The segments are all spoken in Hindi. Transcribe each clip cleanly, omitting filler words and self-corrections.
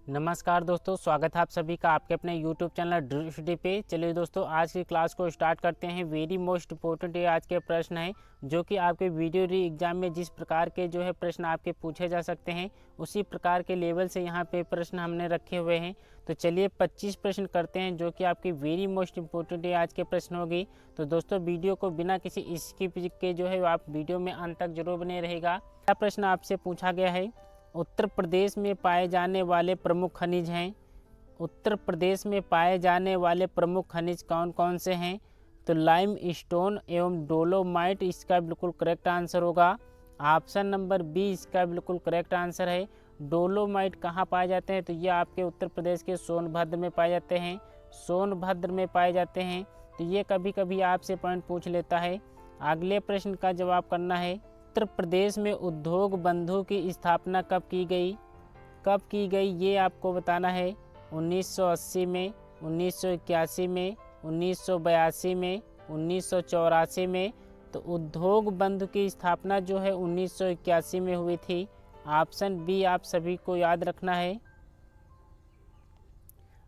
नमस्कार दोस्तों, स्वागत है आप सभी का आपके अपने YouTube चैनल ड्रिल पे। चलिए दोस्तों, आज की क्लास को स्टार्ट करते हैं। वेरी मोस्ट इम्पोर्टेंट ये आज के प्रश्न हैं जो कि आपके वीडियो री एग्जाम में जिस प्रकार के जो है प्रश्न आपके पूछे जा सकते हैं उसी प्रकार के लेवल से यहाँ पे प्रश्न हमने रखे हुए हैं। तो चलिए 25 प्रश्न करते हैं जो कि आपकी वेरी मोस्ट इम्पोर्टेंट ये आज के प्रश्न होगी। तो दोस्तों वीडियो को बिना किसी स्किप के जो है आप वीडियो में अंत तक जरूर बने रहेगा। पहला प्रश्न आपसे पूछा गया है, उत्तर प्रदेश में पाए जाने वाले प्रमुख खनिज हैं। उत्तर प्रदेश में पाए जाने वाले प्रमुख खनिज कौन कौन से हैं? तो लाइम स्टोन एवं डोलोमाइट इसका बिल्कुल करेक्ट आंसर होगा। ऑप्शन नंबर बी इसका बिल्कुल करेक्ट आंसर है। डोलोमाइट कहाँ पाए जाते हैं? तो ये आपके उत्तर प्रदेश के सोनभद्र में पाए जाते हैं। सोनभद्र में पाए जाते हैं। तो ये कभी कभी आपसे पॉइंट पूछ लेता है। अगले प्रश्न का जवाब करना है, उत्तर प्रदेश में उद्योग बंधु की स्थापना कब की गई? कब की गई ये आपको बताना है। 1980 में, 1981 में, 1982 में, 1984 में। तो उद्योग बंधु की स्थापना जो है 1981 में हुई थी। ऑप्शन बी आप सभी को याद रखना है।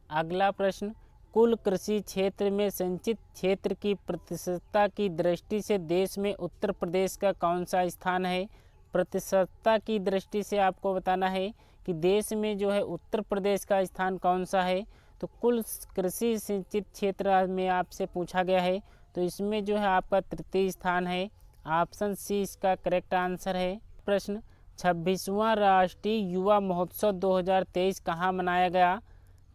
अगला प्रश्न, कुल कृषि क्षेत्र में संचित क्षेत्र की प्रतिशतता की दृष्टि से देश में उत्तर प्रदेश का कौन सा स्थान है? प्रतिशतता की दृष्टि से आपको बताना है कि देश में जो है उत्तर प्रदेश का स्थान कौन सा है। तो कुल कृषि सिंचित क्षेत्र में आपसे पूछा गया है, तो इसमें जो है आपका तृतीय स्थान है। ऑप्शन सी इसका करेक्ट आंसर है। प्रश्न, 26वां राष्ट्रीय युवा महोत्सव 2023 कहाँ मनाया गया?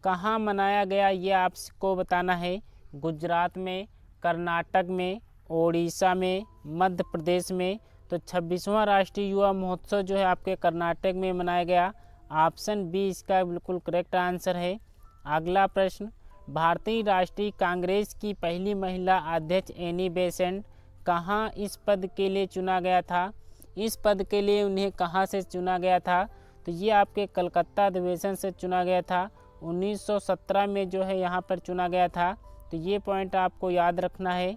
कहाँ मनाया गया ये आपको बताना है। गुजरात में, कर्नाटक में, ओडिशा में, मध्य प्रदेश में। तो 26वां राष्ट्रीय युवा महोत्सव जो है आपके कर्नाटक में मनाया गया। ऑप्शन बी इसका बिल्कुल करेक्ट आंसर है। अगला प्रश्न, भारतीय राष्ट्रीय कांग्रेस की पहली महिला अध्यक्ष एनी बेसेंट कहाँ इस पद के लिए चुना गया था? इस पद के लिए उन्हें कहाँ से चुना गया था? तो ये आपके कलकत्ता अधिवेशन से चुना गया था। 1917 में जो है यहाँ पर चुना गया था। तो ये पॉइंट आपको याद रखना है।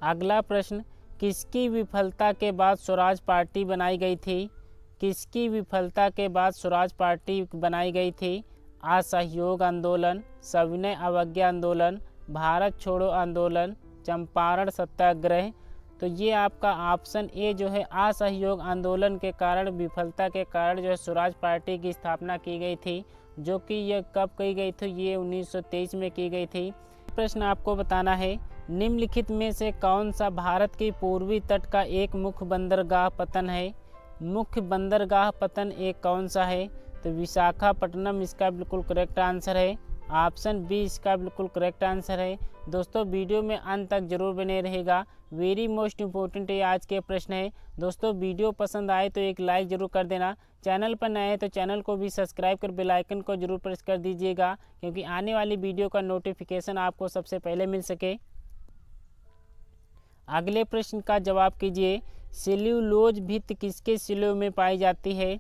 अगला प्रश्न, किसकी विफलता के बाद स्वराज पार्टी बनाई गई थी? किसकी विफलता के बाद स्वराज पार्टी बनाई गई थी? असहयोग आंदोलन, सविनय अवज्ञा आंदोलन, भारत छोड़ो आंदोलन, चंपारण सत्याग्रह। तो ये आपका ऑप्शन ए जो है असहयोग आंदोलन के कारण, विफलता के कारण जो है स्वराज पार्टी की स्थापना की गई थी, जो कि यह कब की गई थी? ये 1923 में की गई थी। प्रश्न आपको बताना है, निम्नलिखित में से कौन सा भारत के पूर्वी तट का एक मुख्य बंदरगाह पतन है? मुख्य बंदरगाह पतन एक कौन सा है? तो विशाखापट्टनम इसका बिल्कुल करेक्ट आंसर है। ऑप्शन बी इसका बिल्कुल करेक्ट आंसर है। दोस्तों वीडियो में अंत तक जरूर बने रहेगा। वेरी मोस्ट इम्पोर्टेंट ये आज के प्रश्न है। दोस्तों वीडियो पसंद आए तो एक लाइक जरूर कर देना। चैनल पर नए हैं तो चैनल को भी सब्सक्राइब कर बेल आइकन को जरूर प्रेस कर दीजिएगा, क्योंकि आने वाली वीडियो का नोटिफिकेशन आपको सबसे पहले मिल सके। अगले प्रश्न का जवाब कीजिए, सेल्यूलोज भित्ति किसके सिलों में पाई जाती है?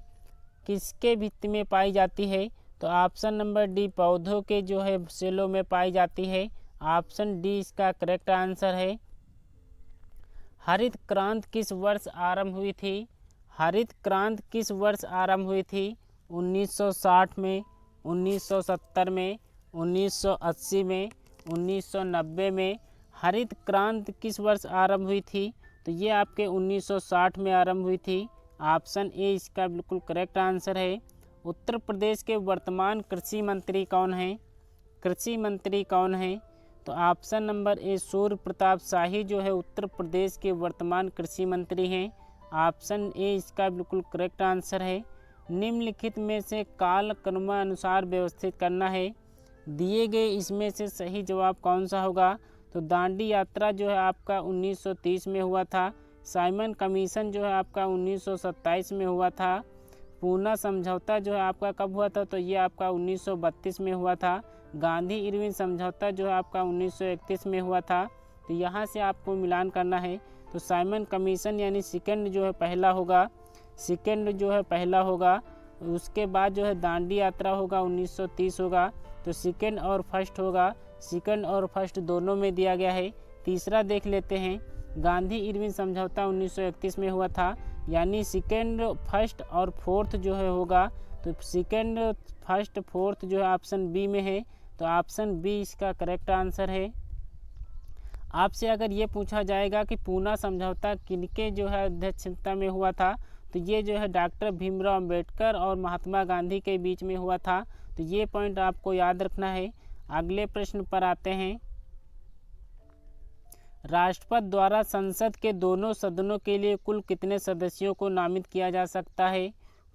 किसके भित्ति में पाई जाती है? तो ऑप्शन नंबर डी पौधों के जो है सेलों में पाई जाती है। ऑप्शन डी इसका करेक्ट आंसर है। हरित क्रांति किस वर्ष आरंभ हुई थी? हरित क्रांति किस वर्ष आरंभ हुई थी? 1960 में, 1970 में, 1980 में, 1990 में। हरित क्रांति किस वर्ष आरंभ हुई थी? तो ये आपके 1960 में आरंभ हुई थी। ऑप्शन ए इसका बिल्कुल करेक्ट आंसर है। उत्तर प्रदेश के वर्तमान कृषि मंत्री कौन हैं? कृषि मंत्री कौन हैं? तो option number A Surya Pratap Shahi जो है उत्तर प्रदेश के वर्तमान कृषि मंत्री हैं। ऑप्शन ए इसका बिल्कुल करेक्ट आंसर है। निम्नलिखित में से काल क्रमानुसार व्यवस्थित करना है। दिए गए इसमें से सही जवाब कौन सा होगा? तो दांडी यात्रा जो है आपका 1930 में हुआ था। साइमन कमीशन जो है आपका 1927 में हुआ था। पूना समझौता जो है आपका कब हुआ था? तो ये आपका 1932 में हुआ था। गांधी इरविन समझौता जो है आपका 1931 में हुआ था। तो यहाँ से आपको मिलान करना है। तो साइमन कमीशन यानी सेकंड जो है पहला होगा, सेकंड जो है पहला होगा। उसके बाद जो है दांडी यात्रा होगा 1930 होगा। तो सेकंड और फर्स्ट होगा, सेकंड और फर्स्ट दोनों में दिया गया है। तीसरा देख लेते हैं, गांधी इरविन समझौता 1931 में हुआ था। यानी सेकेंड, फर्स्ट और फोर्थ जो है होगा, तो सेकेंड, फर्स्ट, फोर्थ जो है ऑप्शन बी में है, तो ऑप्शन बी इसका करेक्ट आंसर है। आपसे अगर ये पूछा जाएगा कि पूना समझौता किनके जो है अध्यक्षता में हुआ था, तो ये जो है डॉक्टर भीमराव अंबेडकर और महात्मा गांधी के बीच में हुआ था, तो ये पॉइंट आपको याद रखना है। अगले प्रश्न पर आते हैं। राष्ट्रपति द्वारा संसद के दोनों सदनों के लिए कुल कितने सदस्यों को नामित किया जा सकता है?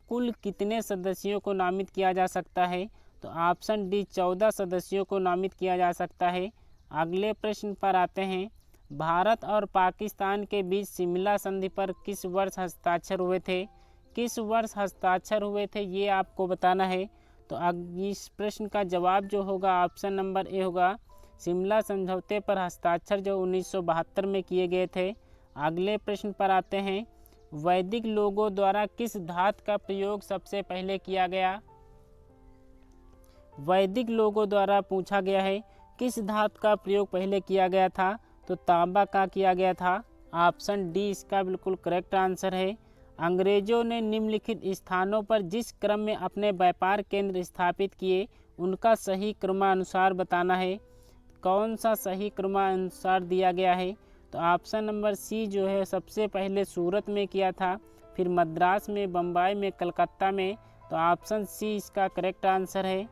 कुल कितने सदस्यों को नामित किया जा सकता है? तो ऑप्शन डी 14 सदस्यों को नामित किया जा सकता है। अगले प्रश्न पर आते हैं। भारत और पाकिस्तान के बीच शिमला संधि पर किस वर्ष हस्ताक्षर हुए थे? किस वर्ष हस्ताक्षर हुए थे ये आपको बताना है। तो इस प्रश्न का जवाब जो होगा ऑप्शन नंबर ए होगा। शिमला समझौते पर हस्ताक्षर जो 1972 में किए गए थे। अगले प्रश्न पर आते हैं। वैदिक लोगों द्वारा किस धातु का प्रयोग सबसे पहले किया गया? वैदिक लोगों द्वारा पूछा गया है किस धातु का प्रयोग पहले किया गया था? तो तांबा का किया गया था। ऑप्शन डी इसका बिल्कुल करेक्ट आंसर है। अंग्रेजों ने निम्नलिखित स्थानों पर जिस क्रम में अपने व्यापार केंद्र स्थापित किए उनका सही क्रमानुसार बताना है। कौन सा सही क्रमानुसार दिया गया है? तो ऑप्शन नंबर सी जो है सबसे पहले सूरत में किया था, फिर मद्रास में, बम्बई में, कलकत्ता में, तो ऑप्शन सी इसका करेक्ट आंसर है।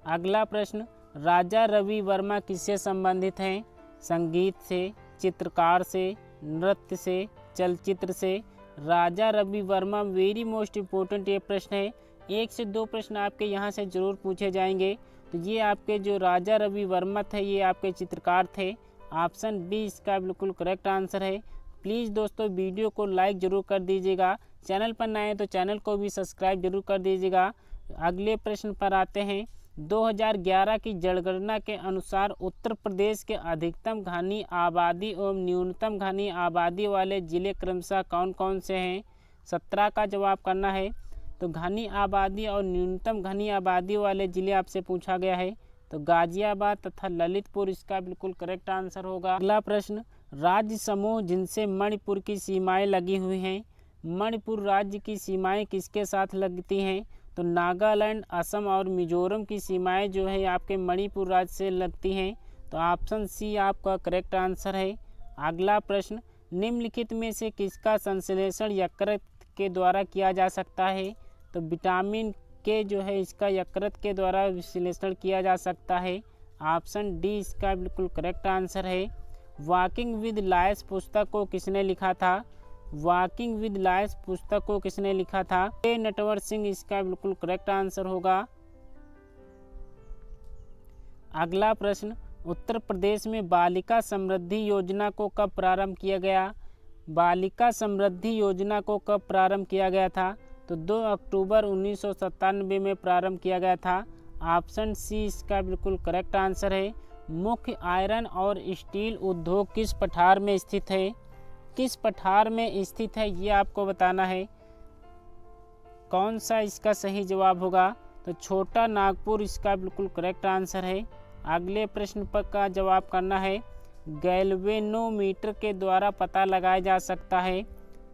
अगला प्रश्न। राजा रवि वर्मा किससे संबंधित हैं? संगीत से, चित्रकार से, नृत्य से, चलचित्र से। Raja Ravi Varma very most important ये प्रश्न है। 1 से 2 प्रश्न आपके यहाँ से जरूर पूछे जाएंगे। तो ये आपके जो राजा रवि वर्मा थे ये आपके चित्रकार थे। ऑप्शन बी इसका बिल्कुल करेक्ट आंसर है। प्लीज़ दोस्तों वीडियो को लाइक ज़रूर कर दीजिएगा। चैनल पर नए हैं तो चैनल को भी सब्सक्राइब जरूर कर दीजिएगा। अगले प्रश्न पर आते हैं। 2011 की जनगणना के अनुसार उत्तर प्रदेश के अधिकतम घनी आबादी एवं न्यूनतम घनी आबादी वाले जिले क्रमशः कौन कौन से हैं? 17 का जवाब करना है। तो घनी आबादी और न्यूनतम घनी आबादी वाले जिले आपसे पूछा गया है, तो गाजियाबाद तथा ललितपुर इसका बिल्कुल करेक्ट आंसर होगा। अगला प्रश्न। राज्य समूह जिनसे मणिपुर की सीमाएं लगी हुई हैं, मणिपुर राज्य की सीमाएं किसके साथ लगती हैं? तो नागालैंड, असम और मिजोरम की सीमाएं जो है आपके मणिपुर राज्य से लगती हैं, तो ऑप्शन सी आपका करेक्ट आंसर है। अगला प्रश्न। निम्नलिखित में से किसका संश्लेषण यकृत के द्वारा किया जा सकता है? तो विटामिन के जो है इसका यकृत के द्वारा विश्लेषण किया जा सकता है। ऑप्शन डी इसका बिल्कुल करेक्ट आंसर है। वॉकिंग विद लायंस पुस्तक को किसने लिखा था? वॉकिंग विद लायंस पुस्तक को किसने लिखा था? के नटवर सिंह इसका बिल्कुल करेक्ट आंसर होगा। अगला प्रश्न। उत्तर प्रदेश में बालिका समृद्धि योजना को कब प्रारंभ किया गया? बालिका समृद्धि योजना को कब प्रारंभ किया गया था? तो 2 अक्टूबर 1997 में प्रारंभ किया गया था। ऑप्शन सी इसका बिल्कुल करेक्ट आंसर है। मुख्य आयरन और स्टील उद्योग किस पठार में स्थित है? किस पठार में स्थित है ये आपको बताना है। कौन सा इसका सही जवाब होगा? तो छोटा नागपुर इसका बिल्कुल करेक्ट आंसर है। अगले प्रश्न पर का जवाब करना है। गैल्वेनोमीटर के द्वारा पता लगाया जा सकता है,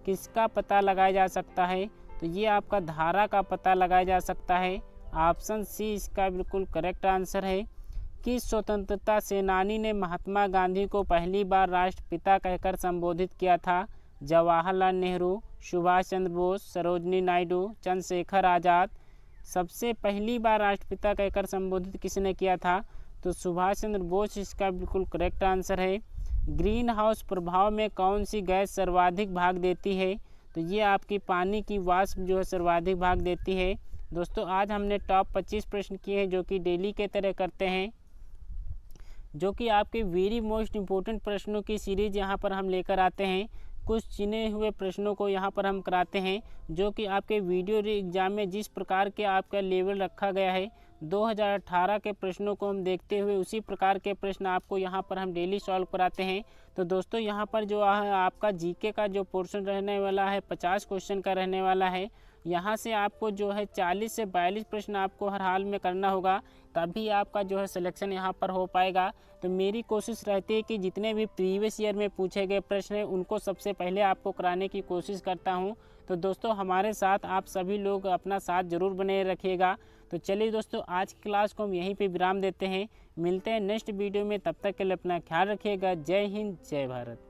किसका पता लगाया जा सकता है? तो ये आपका धारा का पता लगाया जा सकता है। ऑप्शन सी इसका बिल्कुल करेक्ट आंसर है। किस स्वतंत्रता सेनानी ने महात्मा गांधी को पहली बार राष्ट्रपिता कहकर संबोधित किया था? जवाहरलाल नेहरू, सुभाष चंद्र बोस, सरोजिनी नायडू, चंद्रशेखर आज़ाद। सबसे पहली बार राष्ट्रपिता कहकर संबोधित किसने किया था? तो सुभाष चंद्र बोस इसका बिल्कुल करेक्ट आंसर है। ग्रीन हाउस प्रभाव में कौन सी गैस सर्वाधिक भाग देती है? तो ये आपकी पानी की वाष्प जो है सर्वाधिक भाग देती है। दोस्तों आज हमने टॉप 25 प्रश्न किए हैं जो कि डेली के तरह करते हैं, जो कि आपके वेरी मोस्ट इम्पोर्टेंट प्रश्नों की सीरीज यहाँ पर हम लेकर आते हैं। कुछ चुने हुए प्रश्नों को यहाँ पर हम कराते हैं जो कि आपके वीडियो एग्जाम में जिस प्रकार के आपका लेवल रखा गया है 2018 के प्रश्नों को हम देखते हुए उसी प्रकार के प्रश्न आपको यहाँ पर हम डेली सॉल्व कराते हैं। तो दोस्तों यहाँ पर जो है आपका जीके का जो पोर्शन रहने वाला है 50 क्वेश्चन का रहने वाला है। यहाँ से आपको जो है 40 से 42 प्रश्न आपको हर हाल में करना होगा, तभी आपका जो है सिलेक्शन यहाँ पर हो पाएगा। तो मेरी कोशिश रहती है कि जितने भी प्रीवियस ईयर में पूछे गए प्रश्न हैं उनको सबसे पहले आपको कराने की कोशिश करता हूँ। तो दोस्तों हमारे साथ आप सभी लोग अपना साथ ज़रूर बने रखिएगा। तो चलिए दोस्तों, आज की क्लास को हम यहीं पे विराम देते हैं। मिलते हैं नेक्स्ट वीडियो में, तब तक के लिए अपना ख्याल रखिएगा। जय हिंद, जय भारत।